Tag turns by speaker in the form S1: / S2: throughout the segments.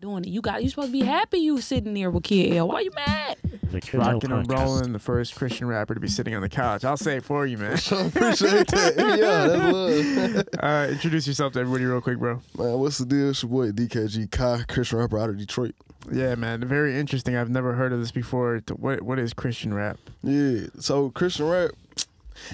S1: doing it. You supposed to be happy you sitting there with Kid L. Why you mad?
S2: Rocking and rolling, the first Christian rapper to be sitting on the couch. I'll say it for you, man.
S3: Appreciate that. Yeah, that's love.
S2: Introduce yourself to everybody real quick, bro.
S3: Man, what's the deal? It's your boy DKG, Kai, Christian rapper out of Detroit.
S2: Yeah, man. Very interesting. I've never heard of this before. What is Christian rap?
S3: Yeah, so Christian rap,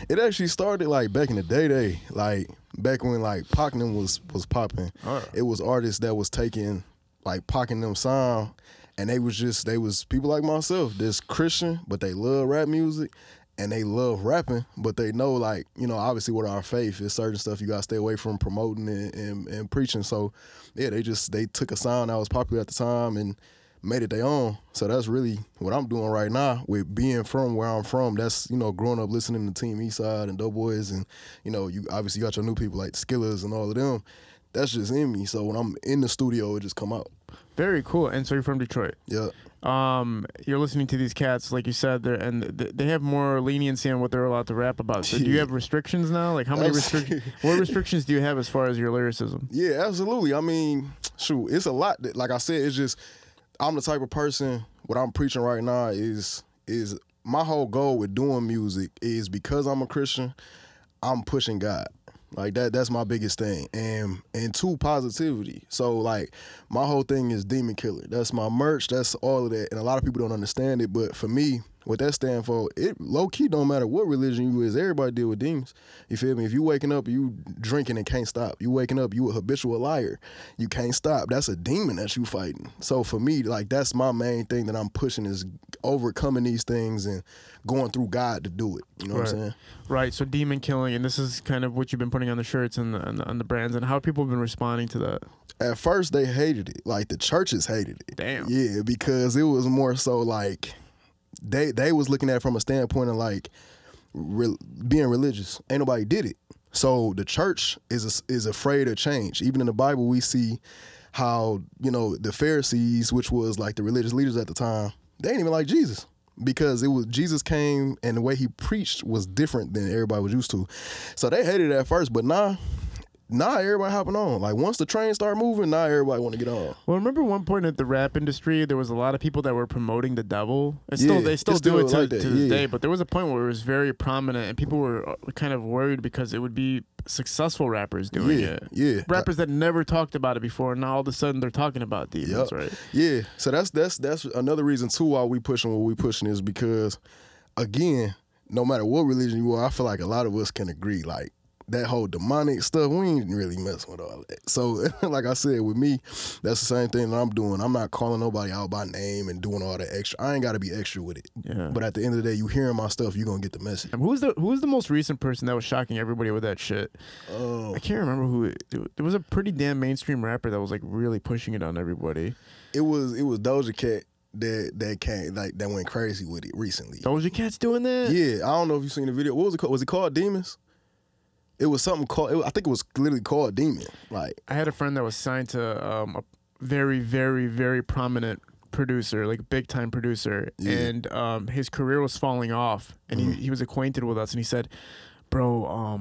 S3: it actually started like back in the day, like back when like Pac and them was popping.
S2: Oh.
S3: It was artists that was taking like Pac and them sound, and they was people like myself that's Christian, but they love rap music and they love rapping, but they know, like, you know, obviously with our faith, there's certain stuff you gotta stay away from promoting and preaching. So yeah, they took a sound that was popular at the time and made it their own. So that's really what I'm doing right now with being from where I'm from. That's, you know, growing up listening to Team Eastside and Doughboys, and, you know, you obviously got your new people like Skillers and all of them. That's just in me. So when I'm in the studio, it just come out.
S2: Very cool. And so you're from Detroit.
S3: Yeah.
S2: You're listening to these cats, like you said, they have more leniency on what they're allowed to rap about. So do you have restrictions now? Like, how many restrictions? What restrictions do you have as far as your lyricism?
S3: Yeah, absolutely. I mean, shoot, it's a lot. Like I said, it's just, I'm the type of person, what I'm preaching right now is my whole goal with doing music is, because I'm a Christian, I'm pushing God. Like that's my biggest thing. And two, positivity. So like my whole thing is demon killer. That's my merch, that's all of that. And a lot of people don't understand it, but for me, what that stand for, it low key don't matter what religion you is. Everybody deal with demons. You feel me? If you waking up, you drinking and can't stop. You waking up, you a habitual liar. You can't stop. That's a demon that you fighting. So for me, like, that's my main thing that I'm pushing, is overcoming these things and going through God to do it. You know what I'm saying?
S2: Right. So demon killing, and this is kind of what you've been putting on the shirts and on the brands, and how people have been responding to that. At
S3: first, they hated it. Like, the churches hated it.
S2: Damn.
S3: Yeah, because it was more so like, they was looking at it from a standpoint of like being religious. Ain't nobody did it. So the church is afraid of change. Even in the Bible, we see how, you know, the Pharisees, which was like the religious leaders at the time, they didn't even like Jesus, because Jesus came and the way he preached was different than everybody was used to. So they hated it at first, but now everybody hopping on. Like, once the train start moving, now everybody want to get on.
S2: Well, remember one point at the rap industry, there was a lot of people that were promoting the devil. They still do it to this day, but there was a point where it was very prominent, and people were kind of worried because it would be successful rappers doing it.
S3: Yeah.
S2: Rappers that never talked about it before, and now all of a sudden they're talking about demons, right?
S3: Yeah. So that's another reason too why we pushing what we pushing, is because, again, no matter what religion you are, I feel like a lot of us can agree, like, that whole demonic stuff, we ain't really messing with all that. So, like I said, with me, that's the same thing that I'm doing. I'm not calling nobody out by name and doing all that extra. I ain't got to be extra with it.
S2: Yeah.
S3: But at the end of the day, you hearing my stuff, you going to get the message.
S2: Who was the most recent person that was shocking everybody with that shit? I can't remember who. It was a pretty damn mainstream rapper that was like really pushing it on everybody.
S3: It was Doja Cat that came, like, that went crazy with it recently.
S2: Doja Cat's doing that?
S3: Yeah. I don't know if you've seen the video. What was it called? Was it called Demons? It was something called, I think it was literally called Demon. Like, I
S2: had a friend that was signed to a very, very, very prominent producer, like big time producer, and his career was falling off, and he was acquainted with us, and he said, bro,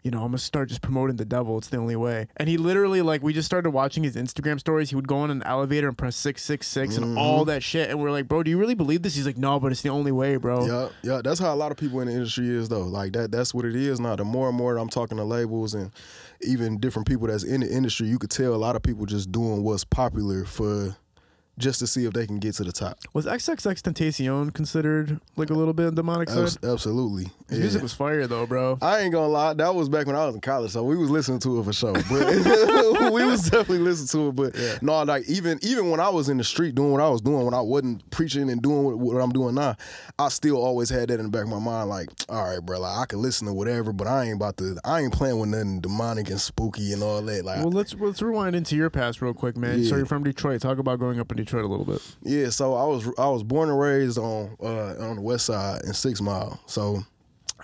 S2: you know, I'm gonna start just promoting the devil. It's the only way. And he literally, like, we just started watching his Instagram stories. He would go on an elevator and press 666 and all that shit. And we're like, bro, do you really believe this? He's like, no, but it's the only way, bro.
S3: Yeah. That's how a lot of people in the industry is, though. Like, that's what it is now. The more and more I'm talking to labels and even different people that's in the industry, you could tell a lot of people just doing what's popular just to see if they can get to the top.
S2: Was XXXTentacion considered like a little bit demonic side?
S3: Absolutely.
S2: His music was fire though, bro.
S3: I ain't gonna lie, that was back when I was in college, so we was listening to it for sure. But we was definitely listening to it. But no, like, even when I was in the street doing what I was doing, when I wasn't preaching and doing what I'm doing now, I still always had that in the back of my mind. Like, all right, bro, like, I can listen to whatever, but I ain't playing with nothing demonic and spooky and all that. Like,
S2: well, let's rewind into your past real quick, man. So you're from Detroit. Talk about growing up in Detroit a little bit.
S3: Yeah, so I was born and raised on the west side in 6 Mile. So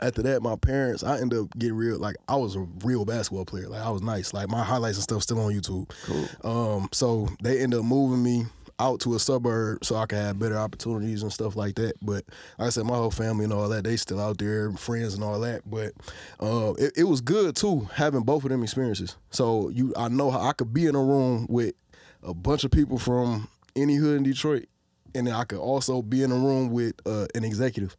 S3: after that, my parents, I ended up getting real, like, I was a real basketball player. Like, I was nice. Like, my highlights and stuff still on YouTube.
S2: Cool.
S3: So they ended up moving me out to a suburb so I could have better opportunities and stuff like that. But like I said, my whole family and all that, they still out there, friends and all that. But it was good too, having both of them experiences. So I know how I could be in a room with a bunch of people from any hood in Detroit, and then I could also be in a room with an executive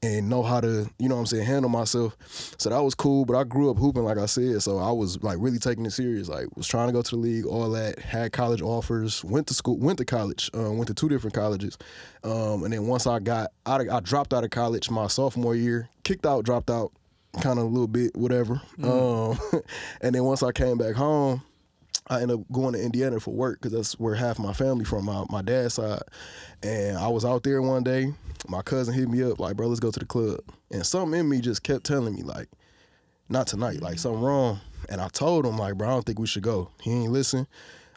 S3: and know how to, you know what I'm saying, handle myself. So that was cool, but I grew up hooping, like I said, so I was like really taking it serious, like was trying to go to the league, all that, had college offers, went to school, went to college, went to 2 different colleges. And then once I dropped out of college my sophomore year, kicked out, dropped out, kind of a little bit, whatever. And then once I came back home, I ended up going to Indiana for work because that's where half my family from, my dad's side. And I was out there one day. My cousin hit me up like, bro, let's go to the club. And something in me just kept telling me like, not tonight, like something wrong. And I told him like, bro, I don't think we should go. He ain't listen.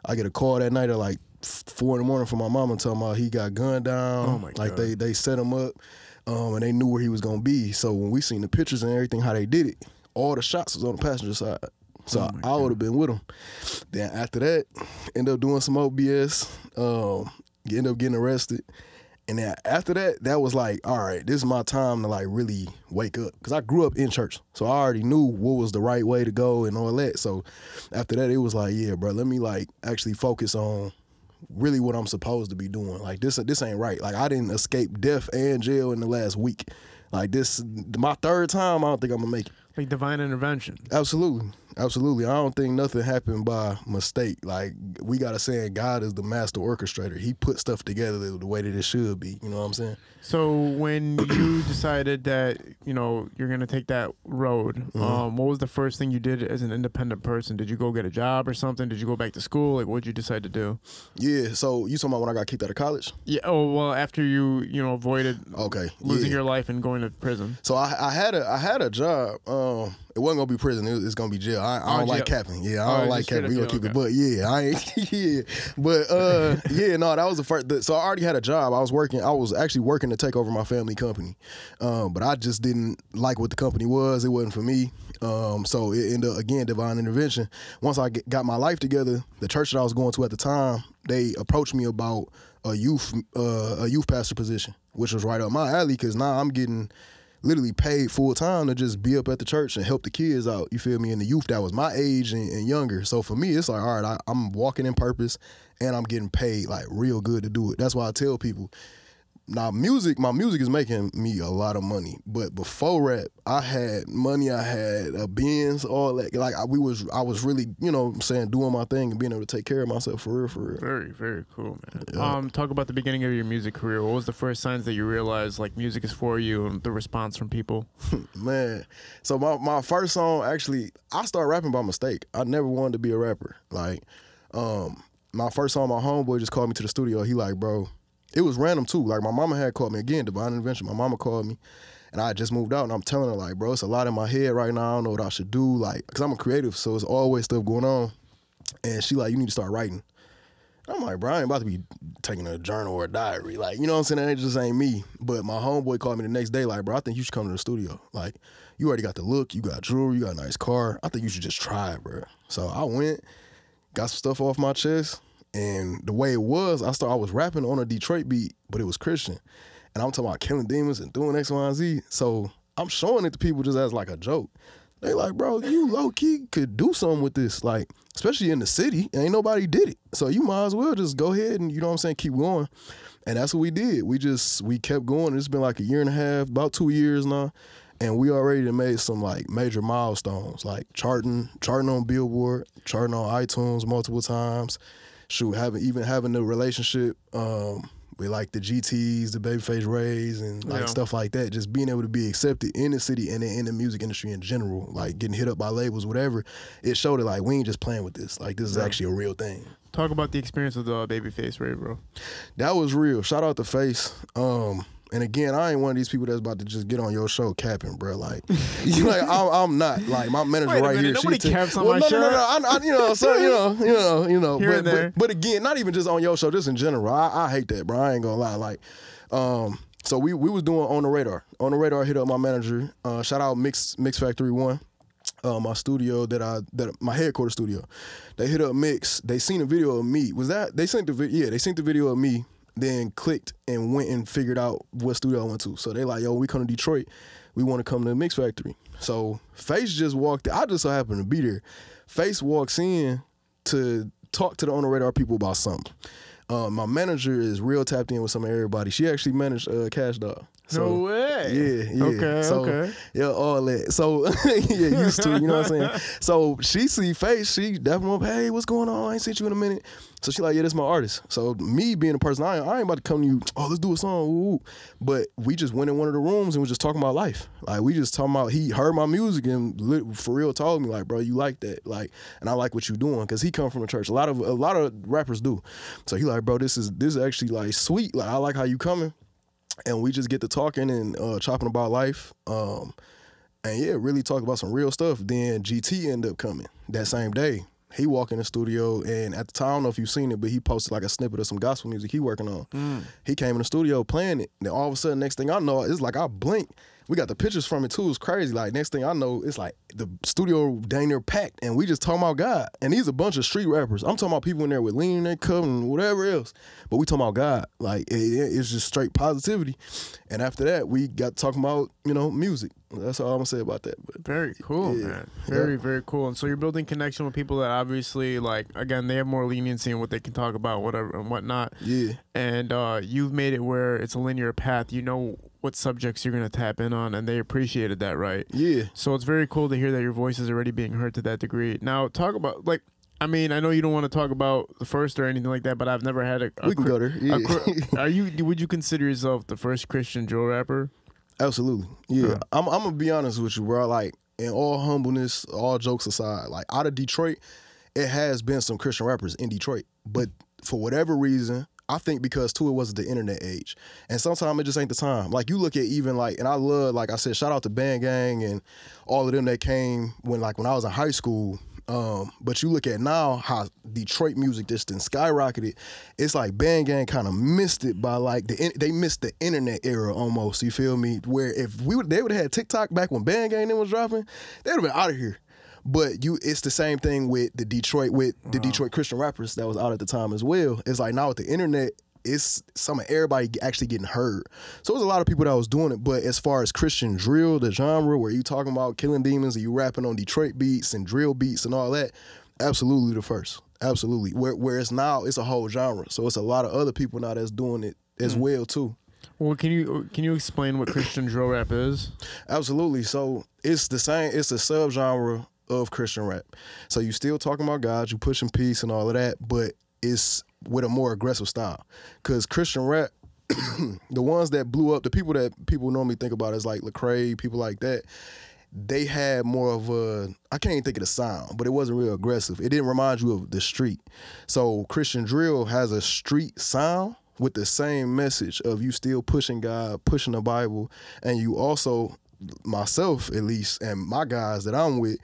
S3: I get a call that night at like 4 in the morning from my mama telling me he got gunned down.
S2: Oh my
S3: like
S2: God.
S3: they set him up and they knew where he was going to be. So when we seen the pictures and everything, how they did it, all the shots was on the passenger side. So I would have been with him. Then after that, ended up doing some OBS, ended up getting arrested. And then after that, that was like, all right, this is my time to like really wake up. Because I grew up in church. So I already knew what was the right way to go and all that. So after that, it was like, yeah, bro, let me like actually focus on really what I'm supposed to be doing. Like this ain't right. Like I didn't escape death and jail in the last week. Like this, my 3rd time, I don't think I'm gonna make it.
S2: Like divine intervention.
S3: Absolutely. Absolutely. I don't think nothing happened by mistake. Like, we got to say God is the master orchestrator. He put stuff together the way that it should be. You know what I'm saying?
S2: So when you decided that, you know, you're going to take that road, what was the first thing you did as an independent person? Did you go get a job or something? Did you go back to school? Like, what did you decide to do?
S3: Yeah. So you talking about when I got kicked out of college?
S2: Yeah. Oh, well, after you avoided losing
S3: yeah.
S2: your life and going to prison.
S3: So I had a job. It wasn't gonna be prison. It's gonna be jail. I don't like capping. Yeah, I don't like capping. We gonna keep it. But yeah, I ain't. Yeah, but yeah, no, that was the first. So I already had a job. I was actually working to take over my family company, but I just didn't like what the company was. It wasn't for me. So it ended up, again, divine intervention. Once I got my life together, the church that I was going to at the time, they approached me about a youth pastor position, which was right up my alley because now I'm getting literally paid full time to just be up at the church and help the kids out. You feel me? And the youth that was my age and younger. So for me, it's like, all right, I'm walking in purpose and I'm getting paid like real good to do it. That's why I tell people, now my music is making me a lot of money. But before rap, I had money, I had a Benz, all that. Like I was really, you know what I'm saying, doing my thing and being able to take care of myself for real.
S2: Very, very cool, man.
S3: Yeah.
S2: Talk about the beginning of your music career. What was the first signs that you realized like music is for you and the response from people?
S3: Man, so my first song, actually, I started rapping by mistake. I never wanted to be a rapper. Like, my first song, my homeboy just called me to the studio. He like, bro, it was random too. Like my mama had called me again, divine intervention. My mama called me, and I had just moved out, and I'm telling her like, bro, it's a lot in my head right now. I don't know what I should do, like, cause I'm a creative, so it's always stuff going on. And she like, you need to start writing. I'm like, bro, I ain't about to be taking a journal or a diary, like, you know what I'm saying? That just ain't me. But my homeboy called me the next day, like, bro, I think you should come to the studio. Like, you already got the look, you got jewelry, you got a nice car. I think you should just try it, bro. So I went, got some stuff off my chest. And the way it was, I was rapping on a Detroit beat, but it was Christian. And I'm talking about killing demons and doing X, Y, and Z. So I'm showing it to people just as like a joke. They like, bro, you low-key could do something with this. Like, especially in the city, ain't nobody did it. So you might as well just go ahead and, you know what I'm saying, keep going. And that's what we did. We kept going. It's been like a year and a half, about 2 years now. And we already made some like major milestones, like charting on Billboard, charting on iTunes multiple times. Shoot, having the relationship with like the GTs, the Babyface Rays, and like stuff like that. Just being able to be accepted in the city and in the music industry in general, like getting hit up by labels, whatever. It showed that like we ain't just playing with this. Like this is actually a real thing. Talk
S2: about the experience of the Babyface Ray, bro.
S3: That was real. Shout out to Face. And again, I ain't one of these people that's about to just get on your show capping, bro. Like, you like I'm not. Like my manager right here.
S2: Nobody caps on my show.
S3: No.
S2: Here and there.
S3: But again, not even just on your show, just in general. I hate that, bro. I ain't gonna lie. Like, so we was doing On the Radar. On the Radar hit up my manager. Shout out Mix Factory 1. My studio that my headquarters studio. They hit up Mix. They seen a video of me. They sent the video of me. Then clicked and went and figured out what studio I went to. So they like, yo, we come to Detroit. We want to come to the Mix Factory. So Face just walked. I just so happened to be there. Face walks in to talk to the on the radar people about something. My manager is real tapped in with some of everybody. She actually managed Cash Dog. So,
S2: no way.
S3: Yeah.
S2: Okay,
S3: so,
S2: okay.
S3: Yeah, all that. So, yeah, used to, you know what I'm saying? So, she see face, she definitely, hey, what's going on? I ain't seen you in a minute. So, she like, yeah, this my artist. So, me being a person, I ain't about to come to you, oh, let's do a song, ooh. But we just went in one of the rooms and was just talking about life. Like, we just talking about, he heard my music and for real told me, like, bro, you like that. Like, and I like what you doing. Because he come from the church. A lot of rappers do. So, he like, bro, this is actually, like, sweet. Like, I like how you coming. And we just get to talking and chopping about life. And yeah, really talk about some real stuff. Then GT ended up coming that same day. He walked in the studio, and at the time, I don't know if you've seen it, but he posted like a snippet of some gospel music he working on. He came in the studio playing it. Then all of a sudden, next thing I know, it's like I blink. We got the pictures from it too. It's crazy. Like next thing I know, it's like the studio dang near packed, and we just talking about God. And these a bunch of street rappers. I'm talking about people in there with lean in their cup and whatever else. But we talking about God. Like it's just straight positivity. And after that, we got talking about music. That's all I'm gonna say about that. But
S2: very cool, man. Very cool. And so you're building connection with people that obviously, like, again, they have more leniency in what they can talk about, whatever and whatnot.
S3: Yeah.
S2: And you've made it where it's a linear path. You know what subjects you're gonna tap in on, and they appreciated that, right?
S3: Yeah.
S2: So it's very cool to hear that your voice is already being heard to that degree. Now, talk about, like, I mean, I know you don't want to talk about the first or anything like that, but I've never had
S3: we can go there. Yeah.
S2: Would you consider yourself the first Christian drill rapper?
S3: Absolutely. Yeah. I'm gonna be honest with you, bro. Like, in all humbleness, all jokes aside, like, out of Detroit, it has been some Christian rappers in Detroit. But for whatever reason, I think because too, it wasn't the internet age. And sometimes it just ain't the time. Like, you look at even like, and I love, like I said, shout out to Band Gang and all of them that came when I was in high school. But you look at now how Detroit music just done skyrocketed. It's like Band Gang kind of missed it by like they missed the internet era almost. You feel me? Where if they would have had TikTok back when Band Gang was dropping, they would have been out of here. But it's the same thing with the Detroit Christian rappers that was out at the time as well. It's like now with the internet, it's some of everybody actually getting heard. So there's a lot of people that was doing it. But as far as Christian drill, the genre where you talking about killing demons and you rapping on Detroit beats and drill beats and all that, absolutely the first. Absolutely. Whereas now it's a whole genre. So it's a lot of other people now that's doing it as well too.
S2: Well, can you explain what Christian drill rap is?
S3: Absolutely. So it's the same. It's a subgenre of Christian rap. So you still talking about God, you pushing peace and all of that, but it's with a more aggressive style. Because Christian rap, the ones that blew up, the people that people normally think about as like Lecrae, people like that, they had more of a, I can't even think of the sound, but it wasn't real aggressive. It didn't remind you of the street. So Christian drill has a street sound with the same message of you still pushing God, pushing the Bible, and you also, myself at least, and my guys that I'm with,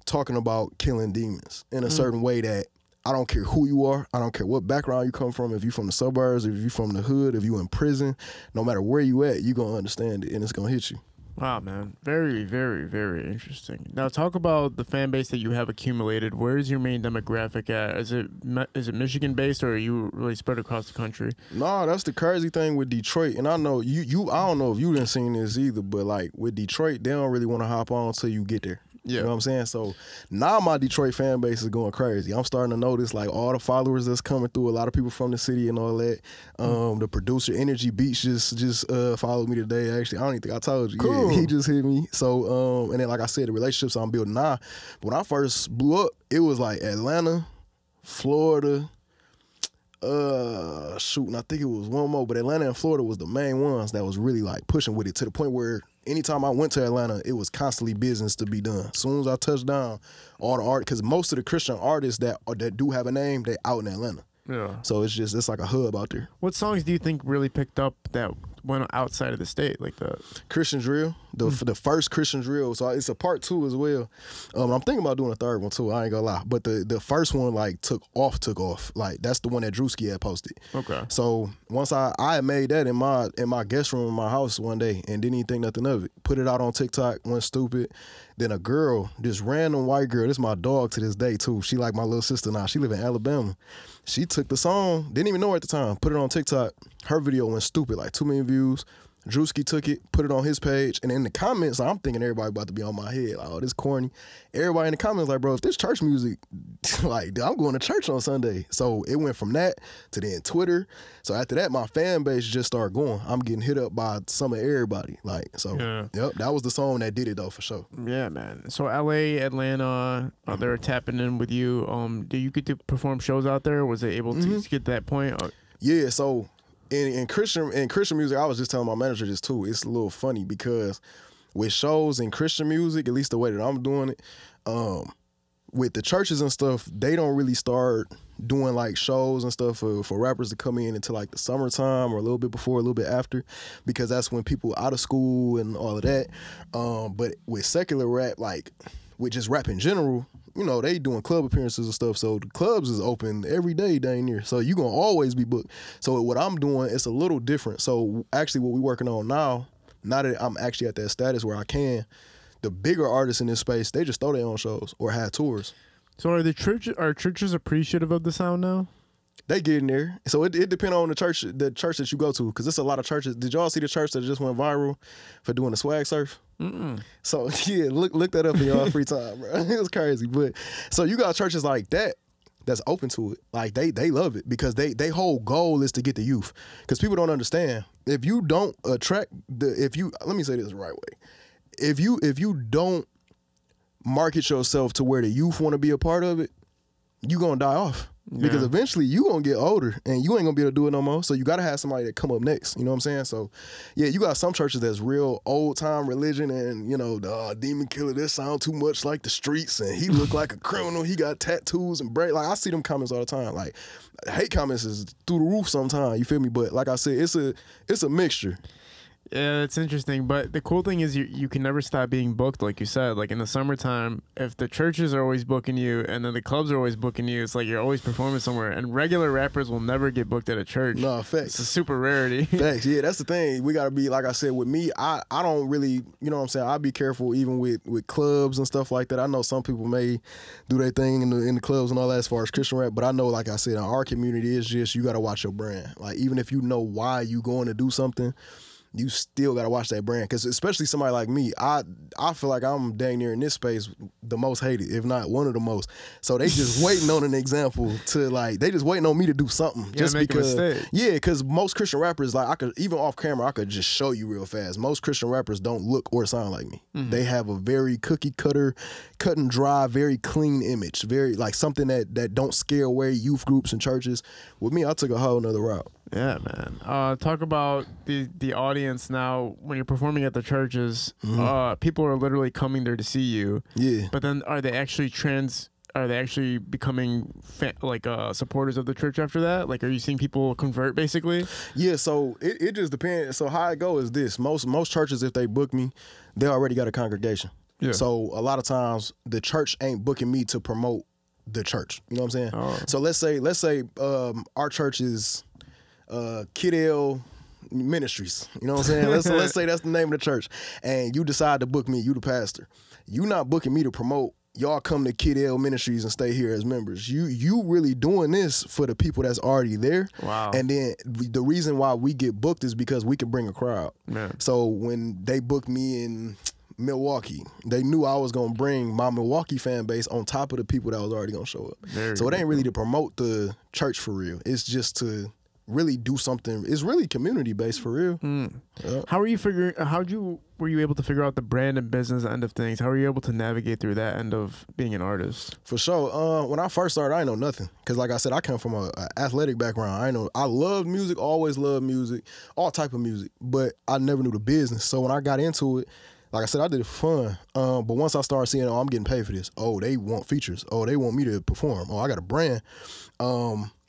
S3: talking about killing demons in a certain way that I don't care who you are. I don't care what background you come from. If you from the suburbs, if you from the hood, if you in prison, no matter where you at, you going to understand it and it's going to hit you.
S2: Wow, man. Very, very, very interesting. Now, talk about the fan base that you have accumulated. Where is your main demographic at? Is it Michigan-based, or are you really spread across the country?
S3: No, that's the crazy thing with Detroit. And I know you. I don't know if you didn't seen this either, but like with Detroit, they don't really want to hop on until you get there. Yeah. You know what I'm saying? So now my Detroit fan base is going crazy. I'm starting to notice like all the followers that's coming through, a lot of people from the city and all that. The producer Energy Beats just followed me today. Actually, I don't even think I told you.
S2: Cool.
S3: Yeah, he just hit me. So and then like I said, the relationships I'm building now. When I first blew up, it was like Atlanta, Florida, and I think it was one more, but Atlanta and Florida was the main ones that was really like pushing with it to the point where anytime I went to Atlanta, it was constantly business to be done. As soon as I touched down, all the art, because most of the Christian artists that do have a name, they out in Atlanta. Yeah. So it's like a hub out there.
S2: What songs do you think really picked up that went outside of the state, like the
S3: Christian drill, the first Christian drill? So it's a part 2 as well. I'm thinking about doing a third one too. I ain't gonna lie, but the first one like took off. Like that's the one that Drewski had posted. Okay. So once I had made that in my guest room in my house one day and didn't even think nothing of it. Put it out on TikTok, went stupid. Then a girl, this random white girl, this is my dog to this day too. She like my little sister now. She live in Alabama. She took the song, didn't even know her at the time, put it on TikTok. Her video went stupid, like 2 million views. Drewski took it, put it on his page, and in the comments, I'm thinking everybody about to be on my head. Like, oh, this corny. Everybody in the comments like, bro, if this church music, like, I'm going to church on Sunday. So it went from that to then Twitter. So after that, my fan base just started going. I'm getting hit up by some of everybody. Like, so, yep, that was the song that did it, though, for sure.
S2: Yeah, man. So LA, Atlanta, they're tapping in with you. Do you get to perform shows out there? Was it able to get to that point?
S3: Yeah, so in Christian music, I was just telling my manager this too. It's a little funny because with shows in Christian music, at least the way that I'm doing it, with the churches and stuff, they don't really start doing like shows and stuff for rappers to come in until like the summertime or a little bit before, a little bit after, because that's when people out of school and all of that. But with secular rap, like with just rap in general, you know, they doing club appearances and stuff. So the clubs is open every day dang near. So you going to always be booked. So what I'm doing, it's a little different. So actually what we working on now that I'm actually at that status where I can, the bigger artists in this space, they just throw their own shows or have tours.
S2: So are churches appreciative of the sound now?
S3: They get in there. So it depends on the church that you go to, because there's a lot of churches. Did y'all see the church that just went viral for doing the swag surf? So yeah, look that up in y'all free time, bro. It was crazy. But so you got churches like that that's open to it. Like they love it because they whole goal is to get the youth. Because people don't understand. If you don't attract let me say this the right way. If you don't market yourself to where the youth want to be a part of it, you gonna die off. Because eventually you gonna get older and you ain't gonna be able to do it no more. So you gotta have somebody that come up next. You know what I'm saying? So yeah, you got some churches that's real old time religion and you know, the demon killer, this sound too much like the streets and he look like a criminal, he got tattoos and like I see them comments all the time. Like hate comments is through the roof sometimes, you feel me? But like I said, it's a mixture.
S2: Yeah, it's interesting. But the cool thing is you can never stop being booked, like you said. Like in the summertime, if the churches are always booking you and then the clubs are always booking you, it's like you're always performing somewhere. And regular rappers will never get booked at a church.
S3: No, facts.
S2: It's a super rarity.
S3: Facts, yeah, that's the thing. We got to be, like I said, with me, I don't really, you know what I'm saying, I be careful even with clubs and stuff like that. I know some people may do their thing in the clubs and all that as far as Christian rap, but I know, like I said, in our community, it's just you got to watch your brand. Like even if you know why you going to do something, you still gotta watch that brand, because especially somebody like me, I feel like I'm dang near in this space the most hated, if not one of the most. So they just waiting on an example to like, they just waiting on me to do something just because. Because most Christian rappers, like I could even off camera, I could just show you real fast. Most Christian rappers don't look or sound like me. They have a very cookie cutter, cut and dry, very clean image, very like something that don't scare away youth groups and churches. With me, I took a whole nother route.
S2: Yeah, man. Talk about the audience now. When you're performing at the churches, people are literally coming there to see you. Yeah. But then are they actually becoming supporters of the church after that? Like, are you seeing people convert basically?
S3: Yeah. So it just depends. So how it go is this: most churches, if they book me, they already got a congregation. Yeah. So a lot of times the church ain't booking me to promote the church. You know what I'm saying? Oh. So let's say our church is Kidell Ministries, you know what I'm saying? Let's say that's the name of the church, and you decide to book me, you the pastor. You not booking me to promote. Y'all come to Kidell Ministries and stay here as members. You really doing this for the people that's already there. Wow. And then the reason why we get booked is because we can bring a crowd. Man. So when they booked me in Milwaukee, they knew I was gonna bring my Milwaukee fan base on top of the people that was already gonna show up. So it ain't really to promote the church for real. It's just to really do something. It's really community based for real.
S2: How were you were you able to figure out the brand and business end of things? How were you able to navigate through that end of being an artist?
S3: For sure. When I first started, I didn't know nothing, because like I said, I come from a athletic background. I loved music, always loved music, all type of music, but I never knew the business. So when I got into it, like I said, I did it for fun. But once I started seeing, I'm getting paid for this. Oh, they want features. Oh, they want me to perform. Oh, I got a brand.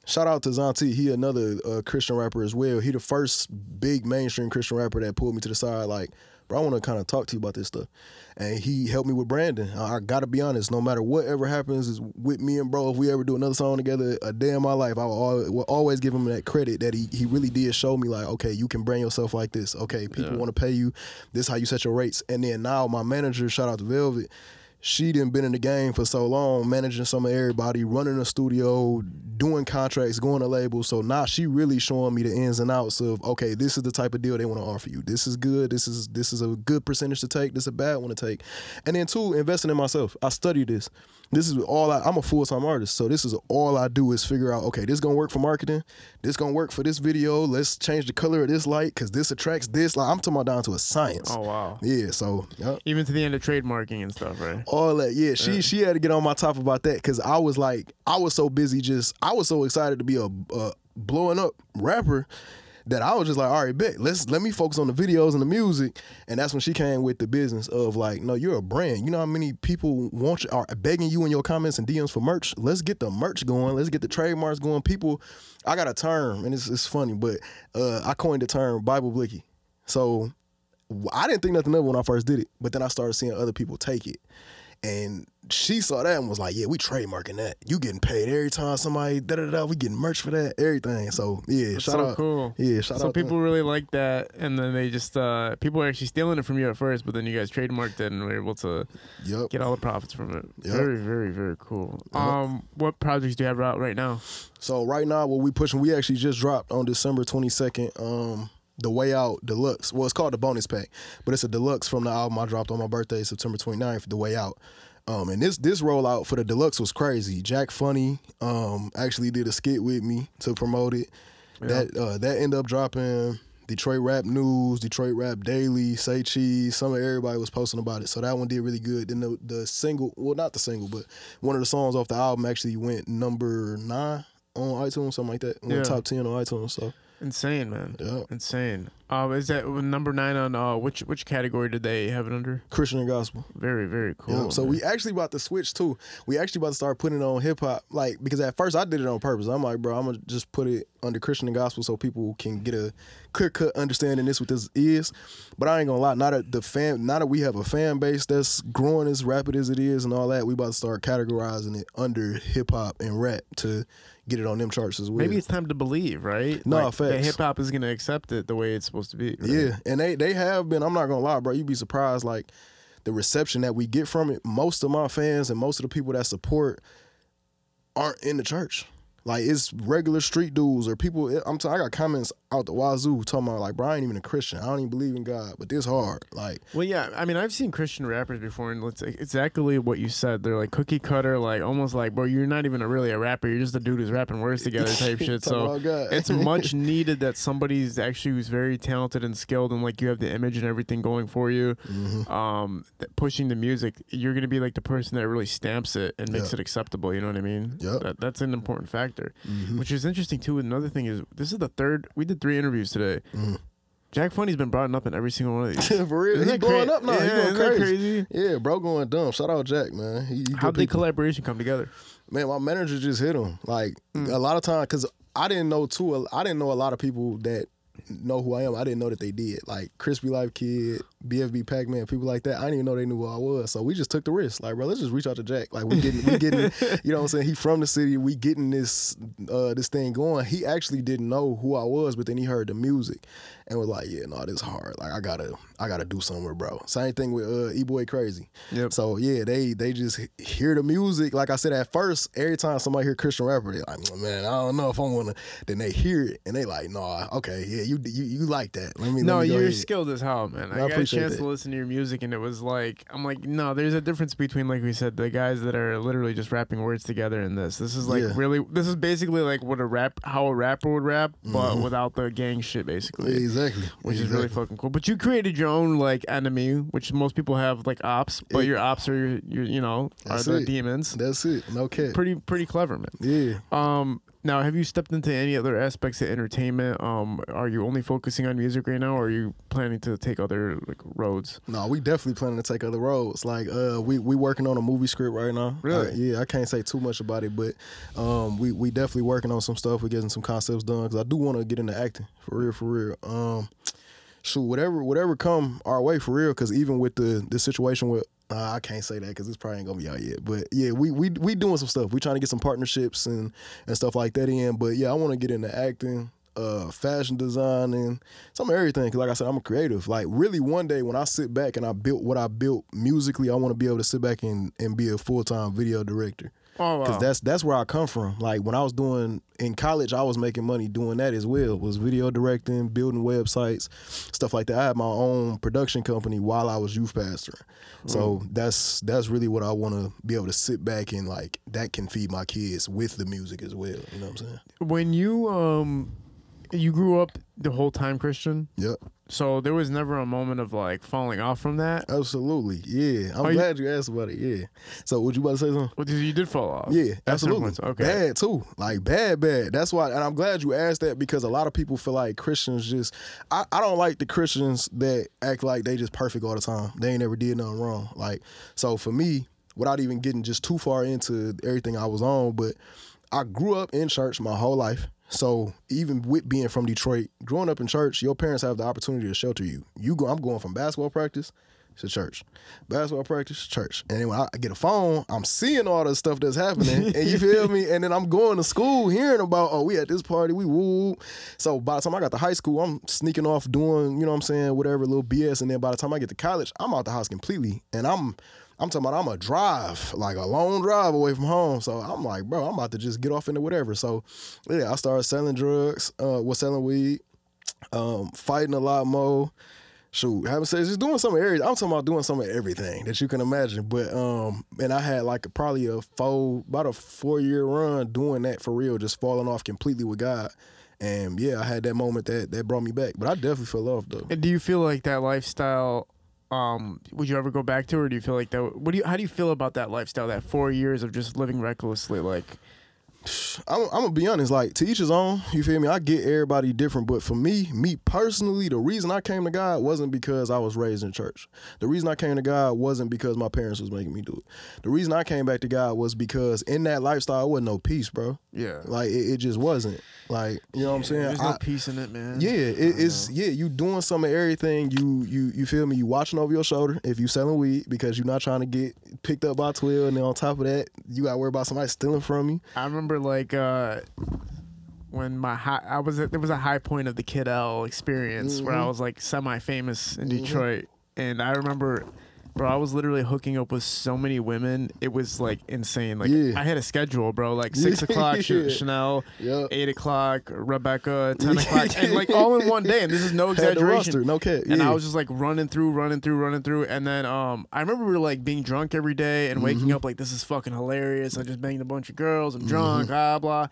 S3: Shout out to Zanti. He another Christian rapper as well. He the first big mainstream Christian rapper that pulled me to the side like, bro, I want to kind of talk to you about this stuff. And he helped me with branding. I got to be honest, no matter whatever happens is with me and bro, if we ever do another song together a day in my life, I will always give him that credit that he really did show me like, okay, you can brand yourself like this. Okay, people want to pay you. This is how you set your rates. And then now my manager, shout out to Velvet, she done been in the game for so long, managing some of everybody, running a studio, doing contracts, going to labels. So now she really showing me the ins and outs of, okay, this is the type of deal they want to offer you. This is good. This is a good percentage to take. This is a bad one to take. And then two, investing in myself. I study this. This is all I'm a full-time artist, so this is all I do is figure out, okay, this gonna work for marketing, this gonna work for this video, let's change the color of this light because this attracts this. Like, I'm talking about down to a science.
S2: Oh, wow.
S3: Yeah, so. Yep.
S2: Even to the end of trademarking and stuff, right?
S3: All that, yeah. She had to get on my top about that because I was so busy I was so excited to be a blowing up rapper that I was just like, all right, bet, let me focus on the videos and the music. And that's when she came with the business of like, no, you're a brand. You know how many people are begging you in your comments and DMs for merch? Let's get the merch going. Let's get the trademarks going. People, I got a term, and it's funny, but I coined the term Bible Blickey. So I didn't think nothing of it when I first did it, but then I started seeing other people take it. And she saw that and was like, yeah, we trademarking that. You getting paid every time somebody we getting merch for that, everything. So yeah,
S2: That's
S3: shout
S2: so
S3: out.
S2: Cool.
S3: Yeah, shout out.
S2: So people really like that, and then they just people are actually stealing it from you at first, but then you guys trademarked it and were able to get all the profits from it.
S3: Yep.
S2: Very, very, very cool.
S3: Yep.
S2: What projects do you have out right now?
S3: So right now, what we pushing, we actually just dropped on December 22nd. The Way Out Deluxe. Well, it's called the bonus pack, but it's a deluxe from the album I dropped on my birthday, September 29th, The Way Out. And this rollout for the deluxe was crazy. Jack Funny actually did a skit with me to promote it. Yeah. That ended up dropping Detroit Rap News, Detroit Rap Daily, Say Cheese. Some of everybody was posting about it, so that one did really good. Then the single, well, not the single, but one of the songs off the album actually went number 9 on iTunes, something like that. Went top 10 on iTunes. So.
S2: Insane, man.
S3: Yeah.
S2: Insane. Is that number 9 on which category did they have it under?
S3: Christian and gospel.
S2: Very, very cool.
S3: Yeah. So we actually about to switch too. We actually about to start putting it on hip hop, like, because at first I did it on purpose. I'm like, bro, I'm gonna just put it under Christian and gospel so people can get a clear cut understanding this what this is. But I ain't gonna lie, now that we have a fan base that's growing as rapid as it is and all that, we about to start categorizing it under hip hop and rap to get it on them charts as well.
S2: Maybe it's time to believe, right?
S3: No,
S2: like,
S3: facts.
S2: Hip hop is gonna accept it the way it's supposed to be. Right?
S3: Yeah, and they have been. I'm not gonna lie, bro. You'd be surprised, like the reception that we get from it. Most of my fans and most of the people that support aren't in the church. Like, it's regular street dudes or people. I got comments out the wazoo talking about, like, bro, I ain't even a Christian. I don't even believe in God, but this hard. Like,
S2: well, yeah. I mean, I've seen Christian rappers before, and it's exactly what you said. They're like cookie cutter, like almost like, bro, you're not even really a rapper. You're just a dude who's rapping words together type shit. So it's much needed that somebody's actually who's very talented and skilled, and like you have the image and everything going for you. Mm-hmm. Pushing the music, you're gonna be like the person that really stamps it and makes it acceptable. You know what I mean?
S3: Yeah.
S2: That's an important factor. Which is interesting too. Another thing is, this is the third. We did 3 interviews today. Jack Funny's been brought up in every single one of these.
S3: For real, he's blowing up now.
S2: Yeah,
S3: he's going
S2: crazy.
S3: Yeah, bro, going dumb. Shout out Jack, man.
S2: How'd the collaboration come together?
S3: Man, my manager just hit him. Like a lot of time, because I didn't know a lot of people that know who I am. I didn't know that they did. Like Crispy Life Kid, BFB Pac-Man, people like that. I didn't even know they knew who I was. So we just took the risk. Like, bro, let's just reach out to Jack. Like, we getting, you know what I'm saying? He from the city. We getting this thing going. He actually didn't know who I was, but then he heard the music and was like, yeah, no, this is hard. Like, I gotta do something with bro. Same thing with E-Boy Crazy. Yep. So yeah, they just hear the music. Like I said, at first, every time somebody hear Christian rapper, they like, man, I don't know if I wanna. Then they hear it and they like, no, okay, yeah, you like that. Let me
S2: you're skilled as hell, man. I got a chance
S3: that.
S2: to listen to your music, and it was like, I'm like, no, there's a difference between, like we said, the guys that are literally just rapping words together and this. This is like really, this is basically like how a rapper would rap, but without the gang shit, basically.
S3: Exactly.
S2: Which is really fucking cool. But you created your own like enemy, which most people have like Opps, but your Opps are the demons.
S3: That's it. No cap.
S2: Pretty clever, man.
S3: Yeah.
S2: Now, have you stepped into any other aspects of entertainment? Are you only focusing on music right now, or are you planning to take other like roads?
S3: No, we definitely planning to take other roads. Like we working on a movie script right now.
S2: Really?
S3: Yeah, I can't say too much about it, but we definitely working on some stuff. We're getting some concepts done because I do want to get into acting for real. Shoot, whatever come our way for real. Because even with the situation with I can't say that because it's probably ain't gonna be out yet. But yeah, we doing some stuff. We trying to get some partnerships and stuff like that in. But yeah, I want to get into acting. fashion designing, some of everything. Cause like I said, I'm a creative. Like really one day when I sit back and I built what I built musically, I want to be able to sit back and be a full-time video director.
S2: Oh, wow.
S3: Cause that's where I come from. Like when I was doing in college, I was making money doing that as well. Was video directing, building websites, stuff like that. I had my own production company while I was youth pastor. So that's really what I want to be able to sit back and like that can feed my kids with the music as well. You know what I'm saying?
S2: When you grew up the whole time Christian?
S3: Yep.
S2: So there was never a moment of like falling off from that?
S3: Absolutely. Yeah. I'm glad you asked about it. Yeah. So would you about to say something?
S2: Well, you did fall off.
S3: Yeah, absolutely.
S2: Okay.
S3: Bad too. Like bad. That's why, and I'm glad you asked that because a lot of people feel like Christians just, I don't like the Christians that act like they just perfect all the time. They ain't ever did nothing wrong. Like, so for me, without even getting just too far into everything I was on, but I grew up in church my whole life. So even with being from Detroit, growing up in church, your parents have the opportunity to shelter you. I'm going from basketball practice to church, basketball practice, church, and then when I get a phone, I'm seeing all the stuff that's happening, and you feel me. And then I'm going to school, hearing about, oh, we at this party, we woo. So by the time I got to high school, I'm sneaking off doing, you know what I'm saying, whatever little BS, and then by the time I get to college, I'm out the house completely, and I'm talking about I'm a drive, like a long drive away from home. So I'm like, bro, I'm about to just get off into whatever. So yeah, I started selling drugs, selling weed, fighting a lot more. Shoot, having sex, just doing some of everything. I'm talking about doing some of everything that you can imagine. But and I had like probably about a 4-year run doing that for real, just falling off completely with God. And yeah, I had that moment that brought me back. But I definitely fell off though.
S2: And do you feel like that lifestyle? Would you ever go back to it, or do you feel like that? How do you feel about that lifestyle? That 4 years of just living recklessly, like.
S3: I'm gonna be honest, like to each his own, you feel me? I get everybody different, but for me personally, the reason I came to God wasn't because I was raised in church. The reason I came to God wasn't because my parents was making me do it. The reason I came back to God was because in that lifestyle, wasn't no peace, bro.
S2: Yeah.
S3: Like it just wasn't. Like, you know what I'm saying?
S2: There's no peace in it, man.
S3: Yeah, it's you doing some of everything. You feel me? You watching over your shoulder if you selling weed because you're not trying to get picked up by 12, and then on top of that, you gotta worry about somebody stealing from you.
S2: I remember like when there was a high point of the Kid L experience where I was like semi-famous in Detroit, and I remember, bro, I was literally hooking up with so many women. It was like insane. Like I had a schedule, bro. Like 6 o'clock, Chanel, 8 o'clock, Rebecca, 10 o'clock, and like all in one day. And this is no exaggeration.
S3: Roster, no cat.
S2: And I was just like running through. And then I remember we were like being drunk every day and waking up like, this is fucking hilarious. I just banged a bunch of girls. I'm drunk, blah blah.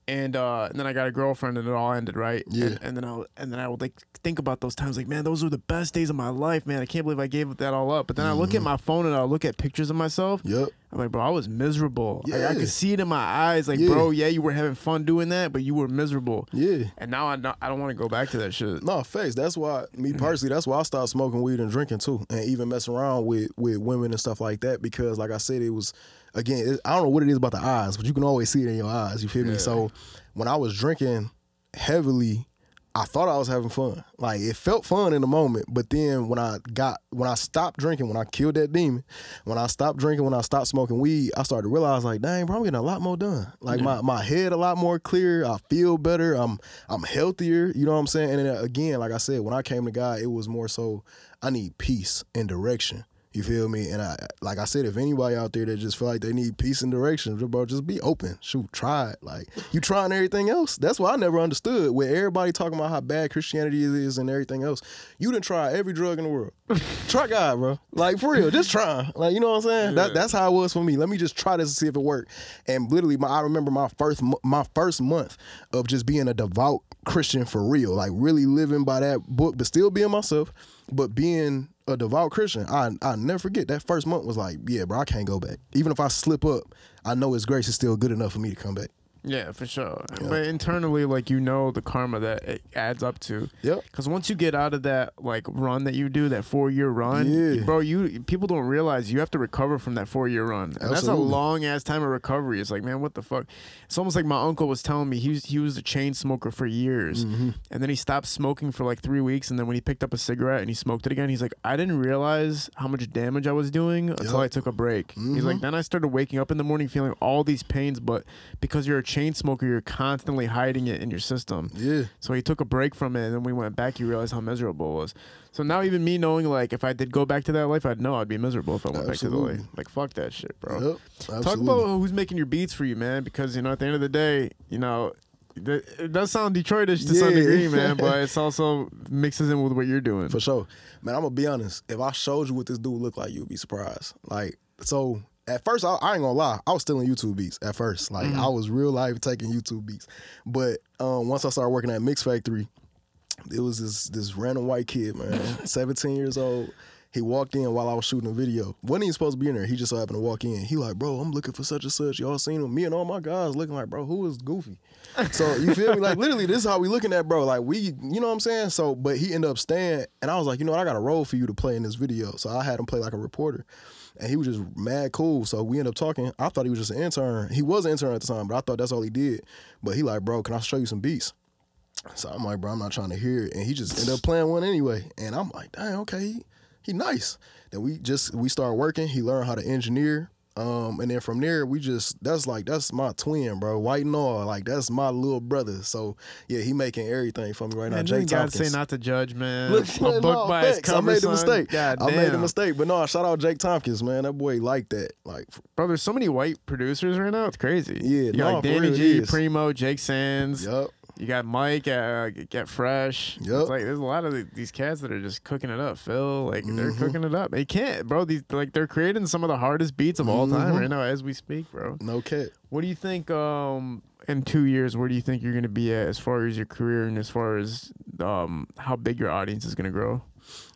S2: And then I got a girlfriend, and it all ended, right?
S3: Yeah.
S2: And then I would like think about those times, like, man, those were the best days of my life, man. I can't believe I gave that all up. But then I look at my phone and I look at pictures of myself.
S3: Yep.
S2: I'm like, bro, I was miserable.
S3: Yeah.
S2: Like, I could see it in my eyes. Like, bro, yeah, you were having fun doing that, but you were miserable.
S3: Yeah.
S2: And now I don't want to go back to that shit.
S3: No, facts. That's why, me personally, that's why I started smoking weed and drinking too, and even messing around with women and stuff like that. Because, like I said, it was, again, I don't know what it is about the eyes, but you can always see it in your eyes. You feel me? So when I was drinking heavily, I thought I was having fun. Like, it felt fun in the moment, but then when I stopped drinking, when I killed that demon, when I stopped drinking, when I stopped smoking weed, I started to realize, like, dang, bro, I'm getting a lot more done. Like, my head a lot more clear. I feel better. I'm healthier. You know what I'm saying? And then again, like I said, when I came to God, it was more so I need peace and direction. You feel me? And like I said, if anybody out there that just feel like they need peace and direction, bro, just be open. Shoot, try it. Like, you trying everything else? That's what I never understood. With everybody talking about how bad Christianity is and everything else, you done try every drug in the world. Try God, bro. Like, for real, just try. Like, you know what I'm saying? Yeah. That's how it was for me. Let me just try this and see if it worked. And literally, I remember my first month of just being a devout Christian for real, like really living by that book, but still being myself, but being a devout Christian. I never forget that first month was like, yeah, bro, I can't go back. Even if I slip up, I know His grace is still good enough for me to come back.
S2: Yeah, for sure. Yeah. But internally, like, you know the karma that it adds up to. Yep. Because once you get out of that, like, run that you do, that 4-year run, bro, people don't realize you have to recover from that 4-year run. And that's a long-ass time of recovery. It's like, man, what the fuck? It's almost like my uncle was telling me he was a chain smoker for years. And then he stopped smoking for, like, 3 weeks. And then when he picked up a cigarette and he smoked it again, he's like, I didn't realize how much damage I was doing until I took a break. He's like, then I started waking up in the morning feeling all these pains, but because you're a chain chain smoker, you're constantly hiding it in your system.
S3: Yeah.
S2: So he took a break from it, and then we went back. You realize how miserable it was. So now even me knowing, like, if I did go back to that life, I'd know I'd be miserable if I went back to the life. Like, fuck that shit, bro.
S3: Yep, absolutely.
S2: Talk about who's making your beats for you, man, because, you know, at the end of the day, you know, it does sound Detroitish to some degree, man, but it's also mixes in with what you're doing.
S3: For sure. Man, I'm going to be honest. If I showed you what this dude looked like, you'd be surprised. Like, so at first, I ain't going to lie. I was stealing YouTube beats at first. Like, I was real life taking YouTube beats. But once I started working at Mix Factory, it was this random white kid, man, 17 years old. He walked in while I was shooting a video. Wasn't even supposed to be in there. He just so happened to walk in. He like, bro, I'm looking for such and such. Y'all seen him? Me and all my guys looking like, bro, who is Goofy? So you feel me? Like, literally, this is how we looking at, bro. Like, we, you know what I'm saying? So, but he ended up staying, and I was like, you know what? I got a role for you to play in this video. So I had him play like a reporter. And he was just mad cool. So we ended up talking. I thought he was just an intern. He was an intern at the time, but I thought that's all he did. But he like, bro, can I show you some beats? So I'm like, bro, I'm not trying to hear it. And he just ended up playing one anyway. And I'm like, dang, okay, he nice. Then we started working. He learned how to engineer. And then from there, that's my twin, bro. White and all. Like, that's my little brother. So yeah, he making everything for me right now. Jake
S2: Tompkins.
S3: Tompkins.
S2: Say not to judge, man.
S3: Look,
S2: a book by its cover,
S3: I made the
S2: son.
S3: mistake.
S2: God
S3: I
S2: damn.
S3: made the mistake. But no, shout out Jake Tompkins, man. That boy like that. Like,
S2: bro, there's so many white producers right now. It's crazy.
S3: Yeah,
S2: you got like
S3: for
S2: Danny
S3: real,
S2: G,
S3: it is.
S2: Primo, Jake Sands.
S3: yup.
S2: You got Mike, Get Fresh.
S3: Yep.
S2: It's like there's a lot of these cats that are just cooking it up. Phil, like they're cooking it up. They can't, bro. They're creating some of the hardest beats of all time right now as we speak, bro.
S3: No cat.
S2: What do you think? In 2 years, where do you think you're gonna be at as far as your career and as far as how big your audience is gonna grow?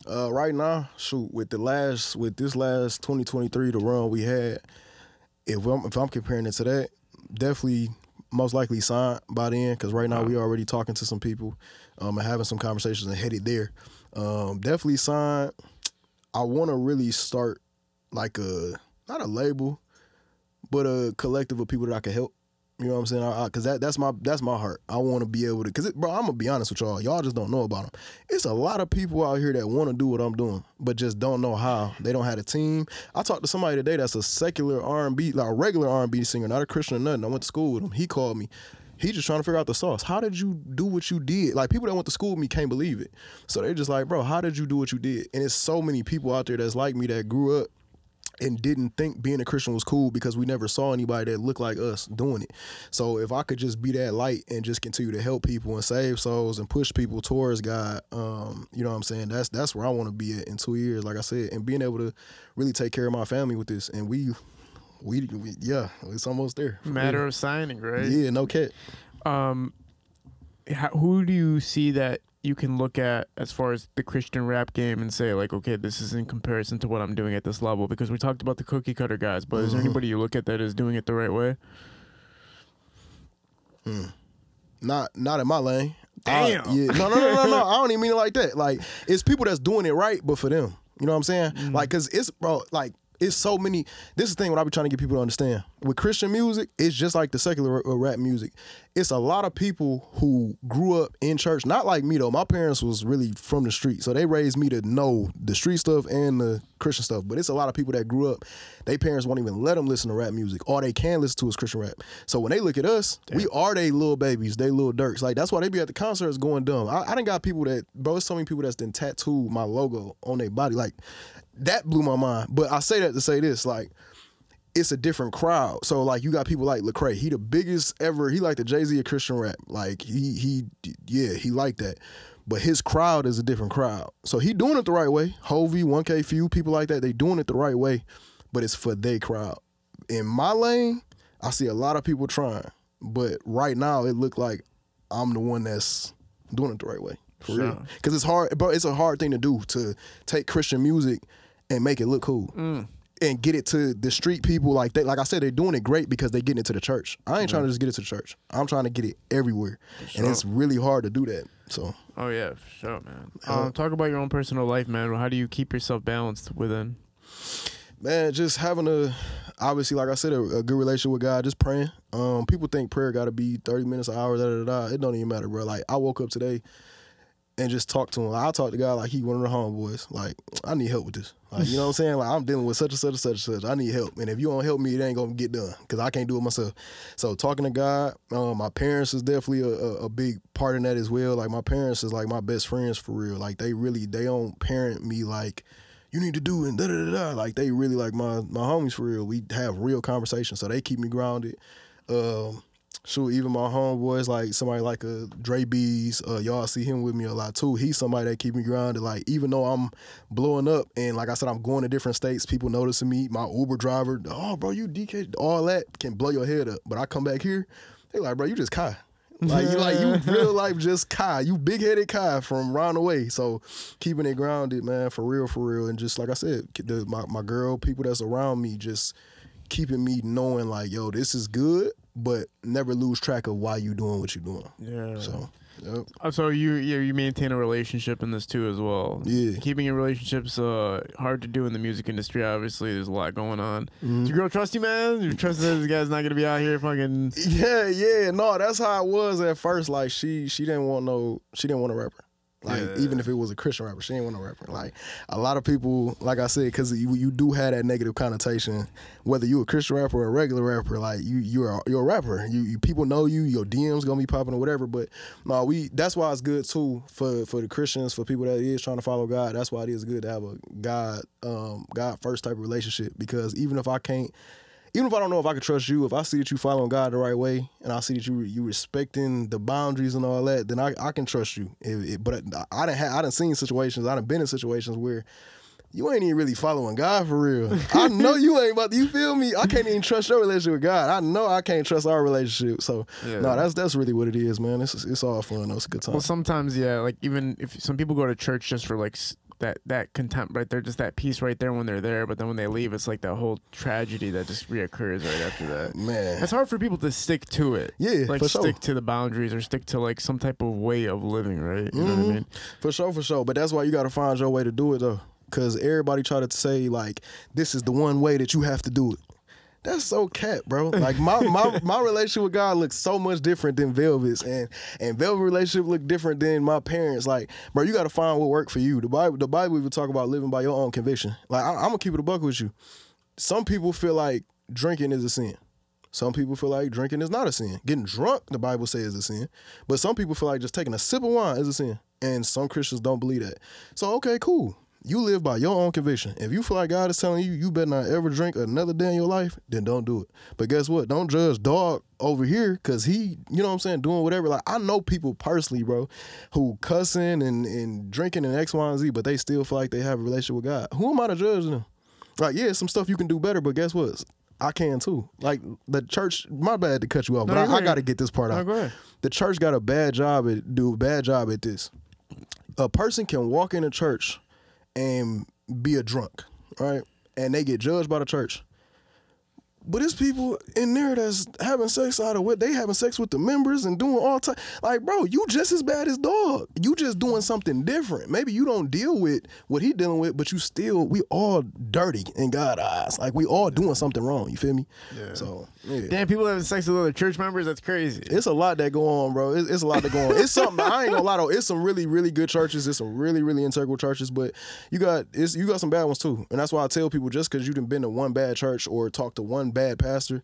S3: Right now, shoot, with this last 2023, the run we had, if I'm comparing it to that, definitely most likely signed by then, because right now we already talking to some people and having some conversations and headed there. Definitely signed. I want to really start like not a label, but a collective of people that I can help. You know what I'm saying? Because that's my heart. I want to be able to, because bro, I'm going to be honest with y'all. Y'all just don't know about them. It's a lot of people out here that want to do what I'm doing, but just don't know how. They don't have a team. I talked to somebody today that's a secular R&B, like a regular R&B singer, not a Christian or nothing. I went to school with him. He called me. He just trying to figure out the sauce. How did you do what you did? Like, people that went to school with me can't believe it. So they just like, bro, how did you do what you did? And it's so many people out there that's like me that grew up and didn't think being a Christian was cool because we never saw anybody that looked like us doing it. So if I could just be that light and just continue to help people and save souls and push people towards God, you know what I'm saying? That's where I want to be at in 2 years, like I said, and being able to really take care of my family with this. And we yeah, it's almost there.
S2: Matter of signing, right?
S3: Yeah, no cat.
S2: Who do you see that you can look at as far as the Christian rap game and say, like, okay, this is in comparison to what I'm doing at this level? Because we talked about the cookie cutter guys, but is there anybody you look at that is doing it the right way?
S3: Not in my lane.
S2: Damn.
S3: Yeah. No. I don't even mean it like that. Like, it's people that's doing it right, but for them. You know what I'm saying? Like, because it's, bro, like, it's so many. This is the thing what I be trying to get people to understand. With Christian music, it's just like the secular rap music. It's a lot of people who grew up in church. Not like me, though. My parents was really from the street, so they raised me to know the street stuff and the Christian stuff. But it's a lot of people that grew up, their parents won't even let them listen to rap music. All they can listen to is Christian rap. So when they look at us, we are they little babies, they little dirks. Like, that's why they be at the concerts going dumb. I done got people that, bro, there's so many people that's done tattooed my logo on their body. Like, that blew my mind. But I say that to say this, like, it's a different crowd. So, like, you got people like Lecrae. He the biggest ever. He like the Jay-Z of Christian rap. Like, he like that. But his crowd is a different crowd. So he doing it the right way. Hovey, 1K Few, people like that, they doing it the right way. But it's for their crowd. In my lane, I see a lot of people trying. But right now, it look like I'm the one that's doing it the right way. For real. Because it's hard, bro. It's a hard thing to do, to take Christian music and make it look cool. And get it to the street people. Like I said, they're doing it great because they getting it to the church. I ain't trying to just get it to the church. I'm trying to get it everywhere. And it's really hard to do that. So.
S2: Oh yeah, for sure, man. Talk about your own personal life, man. How do you keep yourself balanced within?
S3: Man, just having obviously, like I said, a good relationship with God, just praying. People think prayer got to be 30 minutes, an hour, It don't even matter, bro. Like, I woke up today and just talk to him. I'll talk to God like he one of the homeboys. Like, I need help with this. Like, you know what I'm saying? Like, I'm dealing with such and such and such and such. I need help. And if you don't help me, it ain't gonna get done because I can't do it myself. So talking to God, my parents is definitely a big part in that as well. Like, my parents is like my best friends for real. Like, they don't parent me like, you need to do it and da-da-da-da. Like, they really like my homies for real. We have real conversations, so they keep me grounded. Shoot, even my homeboys, like somebody like Dre B's, y'all see him with me a lot too. He's somebody that keep me grounded. Like, even though I'm blowing up and like I said, I'm going to different states, people noticing me, my Uber driver, oh bro, you DKG, all that can blow your head up. But I come back here, they like, bro, you just Kai. You real life just Kai. You big headed Kai from round away. So keeping it grounded, man, for real. And just like I said, my girl, people that's around me, just keeping me knowing like, yo, this is good, but never lose track of why you doing what you're doing.
S2: Yeah.
S3: So, yep.
S2: So you maintain a relationship in this too as well.
S3: Yeah.
S2: Keeping your relationships hard to do in the music industry. Obviously, there's a lot going on. Does your girl trust you, man? You trust that this guy's not gonna be out here fucking?
S3: Yeah. No, that's how it was at first. Like she didn't want a rapper. Like, even if it was a Christian rapper, she ain't want no rapper. Like, a lot of people, like I said, because you do have that negative connotation, whether you a Christian rapper or a regular rapper, like, you're a rapper. You people know you, your DMs gonna be popping or whatever, but no, that's why it's good, too, for the Christians, for people that is trying to follow God. That's why it is good to have a God first type of relationship, because even if I don't know if I can trust you, if I see that you following God the right way, and I see that you respecting the boundaries and all that, then I can trust you. But I done seen situations, I done been in situations where you ain't even really following God for real. I know you ain't about to, you feel me? I can't even trust your relationship with God. I know I can't trust our relationship. So no, that's really what it is, man. It's all fun though. It's a good time.
S2: Well, sometimes, yeah, like even if some people go to church just for like that contempt right there, just that peace right there when they're there, but then when they leave, it's like that whole tragedy that just reoccurs right after that.
S3: Man,
S2: it's hard for people to stick to it.
S3: Yeah,
S2: like
S3: for
S2: stick
S3: sure.
S2: to the boundaries or stick to like some type of way of living, right? You know what I mean?
S3: For sure. But that's why you got to find your way to do it though, because everybody try to say like, this is the one way that you have to do it. That's so cat, bro. Like my relationship with God looks so much different than Velvet's, and Velvet's relationship look different than my parents. Like, bro, you got to find what worked for you. The Bible even talk about living by your own conviction. Like, I'm gonna keep it a buck with you. Some people feel like drinking is a sin. Some people feel like drinking is not a sin. Getting drunk, the Bible says, is a sin. But some people feel like just taking a sip of wine is a sin. And some Christians don't believe that. So, okay, cool. You live by your own conviction. If you feel like God is telling you, you better not ever drink another day in your life, then don't do it. But guess what? Don't judge dog over here because he, you know what I'm saying, doing whatever. Like, I know people personally, bro, who cussing and drinking and X, Y, and Z, but they still feel like they have a relationship with God. Who am I to judge them? Like, yeah, some stuff you can do better, but guess what? I can too. Like, the church, my bad to cut you off, but I got to get this part out.
S2: Go ahead.
S3: The church got a bad job at this. A person can walk in a church and be a drunk, right? And they get judged by the church. But there's people in there that's having sex out of what they having sex with the members and doing all time. Like, bro, you just as bad as dog. You just doing something different. Maybe you don't deal with what he dealing with, but we all dirty in God's eyes. Like, we all doing something wrong. You feel me? Yeah. So, yeah.
S2: Damn, people having sex with other church members, that's crazy.
S3: It's a lot that go on, bro. It's a lot that go on. It's something, I ain't gonna lie though, it's some really, really good churches. It's some really, really integral churches, but you got some bad ones too. And that's why I tell people, just because you done been to one bad church or talked to one bad pastor,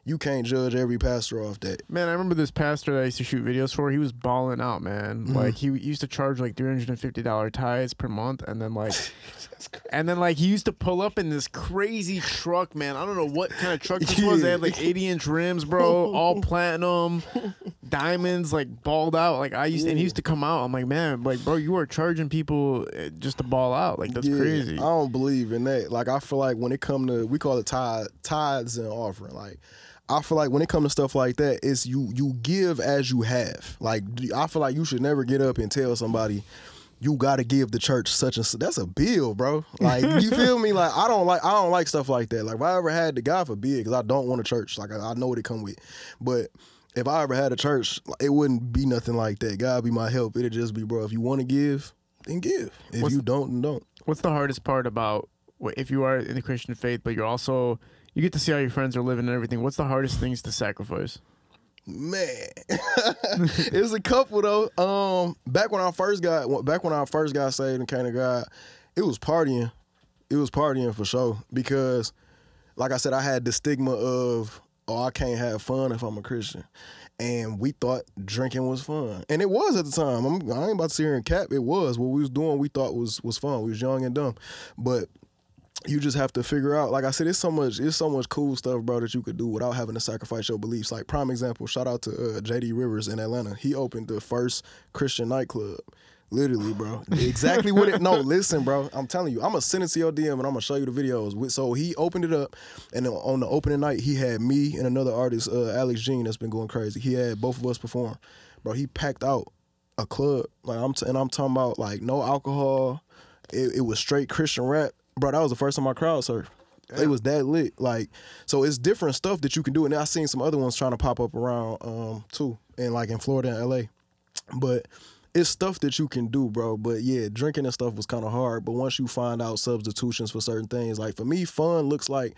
S3: you can't judge every pastor off that.
S2: Man, I remember this pastor that I used to shoot videos for. He was balling out, man. Like, he used to charge like $350 tithes per month, and then like he used to pull up in this crazy truck, man. I don't know what kind of truck this was. They had like 80-inch rims, bro, all platinum, diamonds, like balled out. Like, and he used to come out. I'm like, man, like, bro, you are charging people just to ball out. Like, that's crazy.
S3: I don't believe in that. Like, I feel like when it come to, we call it tithes and offering. Like, I feel like when it comes to stuff like that, it's you give as you have. Like, I feel like you should never get up and tell somebody you got to give the church such and such. That's a bill, bro. Like, you feel me? Like, I don't like stuff like that. Like, if I ever had the, God forbid, because I don't want a church. Like, I know what it come with. But if I ever had a church, it wouldn't be nothing like that. God be my help. It'd just be, bro, if you want to give, then give. If you don't, then don't.
S2: What's the hardest part about if you are in the Christian faith, but you're also, you get to see how your friends are living and everything, what's the hardest things to sacrifice?
S3: Man, it was a couple though. Back when I first got saved and came to God, it was partying. It was partying for sure because, like I said, I had the stigma of, oh, I can't have fun if I'm a Christian, and we thought drinking was fun, and it was at the time. I ain't about to sit here and cap. It was what we was doing. We thought was fun. We was young and dumb, but you just have to figure out, like I said, it's so much cool stuff, bro, that you could do without having to sacrifice your beliefs. Like, prime example, shout out to JD Rivers in Atlanta. He opened the first Christian nightclub. Literally, bro. Exactly what it. No, listen, bro. I'm telling you, I'm gonna send it to your DM and I'm gonna show you the videos. So he opened it up, and on the opening night, he had me and another artist, Alex Jean, that's been going crazy. He had both of us perform, bro. He packed out a club, like I'm talking about, like, no alcohol. It was straight Christian rap. Bro, that was the first time I crowd surfed. Yeah. It was that lit. Like, so it's different stuff that you can do. And I seen some other ones trying to pop up around too, and like in Florida and LA. But it's stuff that you can do, bro. But yeah, drinking and stuff was kind of hard. But once you find out substitutions for certain things, like for me, fun looks like,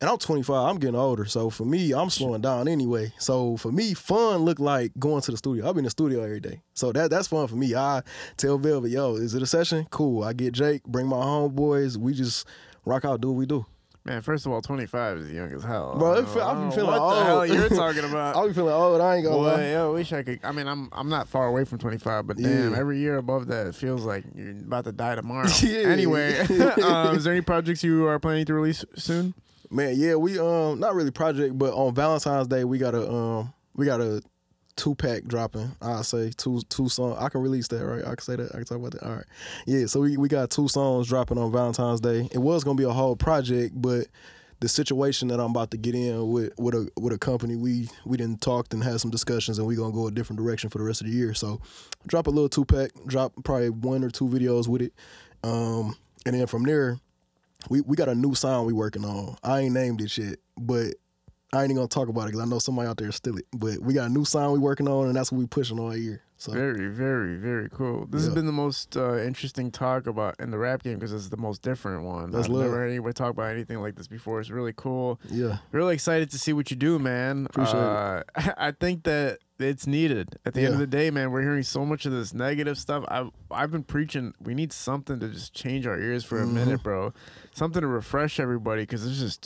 S3: and I'm 25, I'm getting older. So for me, I'm slowing down anyway. So for me, fun looked like going to the studio. I'll be in the studio every day. So that's fun for me. I tell Velvet, yo, is it a session? Cool. I get Jake, bring my homeboys. We just rock out, do what we do.
S2: Man, first of all, 25 is young as hell.
S3: Bro, I be feeling
S2: what
S3: old.
S2: The hell you're talking about?
S3: I be feeling old. I ain't gonna lie.
S2: Yo, I wish I could. I mean, I'm not far away from 25, but damn, every year above that, it feels like you're about to die tomorrow.
S3: Yeah.
S2: Anyway, is there any projects you are planning to release soon?
S3: Man, yeah, we not really project, but on Valentine's Day we got a 2-pack dropping. I say two songs. I can release that, right? I can say that. I can talk about that. All right. Yeah, so we got 2 songs dropping on Valentine's Day. It was gonna be a whole project, but the situation that I'm about to get in with a company, we done talked and had some discussions, and we gonna go a different direction for the rest of the year. So drop a little 2-pack, drop probably 1 or 2 videos with it, and then from there, we got a new sound we working on. I ain't named it yet, but I ain't even gonna talk about it because I know somebody out there steal it. But we got a new sound we working on, and that's what we pushing all year. So
S2: very, very, very cool. This has been the most interesting talk about in the rap game because it's the most different one. I've never heard anybody talk about anything like this before. It's really cool.
S3: Yeah,
S2: really excited to see what you do, man.
S3: Appreciate it.
S2: I think that it's needed. At the end of the day, man, we're hearing so much of this negative stuff. I've been preaching we need something to just change our ears for a minute, bro. Something to refresh everybody because there's just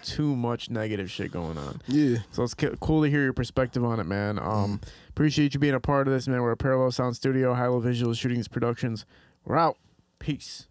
S2: too much negative shit going on.
S3: Yeah.
S2: So it's cool to hear your perspective on it, man. Appreciate you being a part of this, man. We're a Parallel Sound Studio, High Low Visuals, shooting these productions. We're out. Peace.